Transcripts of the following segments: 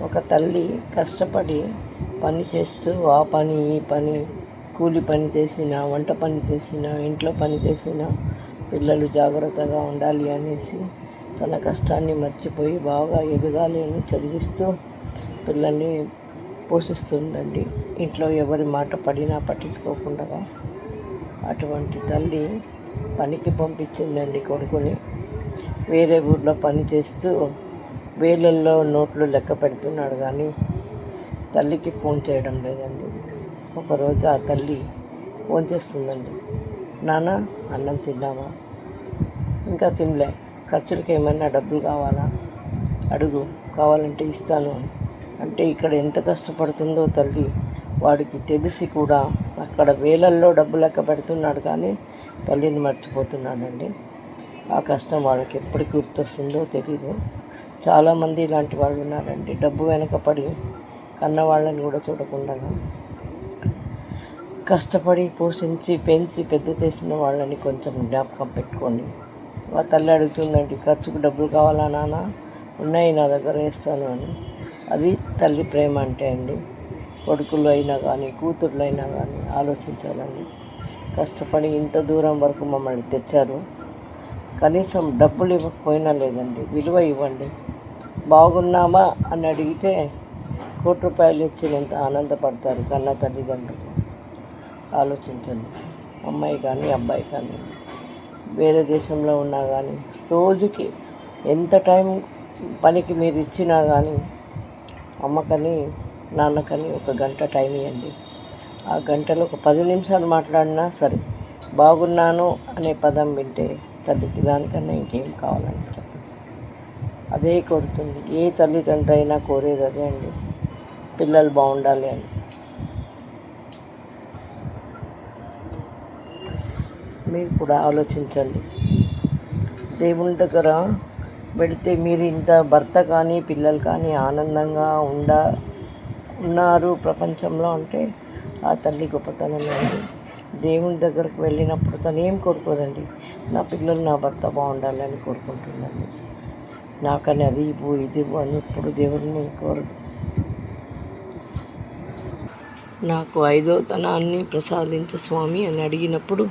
ఒక తల్లి కష్టపడి పని చేస్తూ ఆ పని ఈ పని కూలి పని చేసినా, వంట పని చేసినా, ఇంట్లో పని చేసినా పిల్లలు జాగ్రత్తగా ఉండాలి అనేసి తన కష్టాన్ని మర్చిపోయి బాగా ఎదగాలి అని చదివిస్తూ పిల్లల్ని పోషిస్తుందండి. ఇంట్లో ఎవరి మాట పడినా పట్టించుకోకుండా అటువంటి తల్లి పనికి పంపించిందండి కొడుకుని. వేరే ఊర్లో పని చేస్తూ వేలల్లో నోట్లు లెక్క పెడుతున్నాడు కానీ తల్లికి ఫోన్ చేయడం లేదండి. ఒకరోజు ఆ తల్లి ఫోన్ చేస్తుందండి. నాన్న, అన్నం తిన్నావా? ఇంకా తినలే. ఖర్చులకి ఏమైనా డబ్బులు కావాలా? అడుగు, కావాలంటే ఇస్తాను. అంటే ఇక్కడ ఎంత కష్టపడుతుందో తల్లి వాడికి తెలిసి కూడా అక్కడ వేలల్లో డబ్బు లెక్క పెడుతున్నాడు కానీ తల్లిని మర్చిపోతున్నాడండి. ఆ కష్టం వాళ్ళకి ఎప్పటికి గుర్తొస్తుందో తెలీదు. చాలామంది ఇలాంటి వాళ్ళు ఉన్నారండి. డబ్బు వెనకపడి కన్న వాళ్ళని కూడా చూడకుండా కష్టపడి పోషించి పెంచి పెద్ద చేసిన వాళ్ళని కొంచెం జ్ఞాపకం పెట్టుకోండి. ఆ తల్లి అడుగుతుందండి, ఖర్చుకు డబ్బులు కావాలా నాన్న? ఉన్నాయి, నా దగ్గర వేస్తాను అని. అది తల్లి ప్రేమ అంటే అండి. కొడుకులు అయినా కానీ కూతుర్లు అయినా కానీ ఆలోచించాలండి. కష్టపడి ఇంత దూరం వరకు మమ్మల్ని తెచ్చారు, కనీసం డబ్బులు ఇవ్వకపోయినా లేదండి, విలువ ఇవ్వండి. బాగున్నామా అని అడిగితే ₹1,00,00,000 ఇచ్చినంత ఆనందపడతారు కన్న తల్లిదండ్రులు. ఆలోచించండి. అమ్మాయి కానీ అబ్బాయి కానీ వేరే దేశంలో ఉన్నా కానీ రోజుకి ఎంత టైం పనికి మీరు ఇచ్చినా కానీ అమ్మకని నాన్నకని ఒక గంట టైం ఇవ్వండి. ఆ గంటలో ఒక 10 నిమిషాలు మాట్లాడినా సరే, బాగున్నాను అనే పదం వింటే తల్లికి దానికన్నా ఇంకేం కావాలండి చెప్పండి. అదే కోరుతుంది. ఏ తల్లిదండ్రి అయినా కోరేది అదే అండి, పిల్లలు బాగుండాలి అని. మీరు కూడా ఆలోచించండి. దేవుని దగ్గర పెడితే మీరు ఇంత భర్త కానీ పిల్లలు కానీ ఆనందంగా ఉన్నారు ప్రపంచంలో అంటే ఆ తల్లి గొప్పతనమే అండి. దేవుని దగ్గరకు వెళ్ళినప్పుడు తను ఏం కోరుకోదండి, నా పిల్లలు నా భర్త బాగుండాలని కోరుకుంటుందండి. నాకని అది ఇవ్వు ఇది ఇవ్వు అని ఇప్పుడు దేవుడిని కోరదు. నాకు 5వ తనాన్ని ప్రసాదించు స్వామి అని అడిగినప్పుడు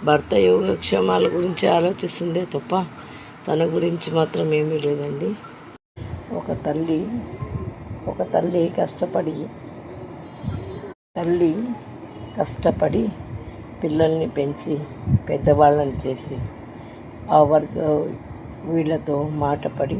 భర్త యోగక్షేమాల గురించి ఆలోచిస్తుందే తప్ప తన గురించి మాత్రం ఏమీ లేదండి. ఒక తల్లి కష్టపడి పిల్లల్ని పెంచి పెద్దవాళ్ళని చేసి వీళ్ళతో మాటపడి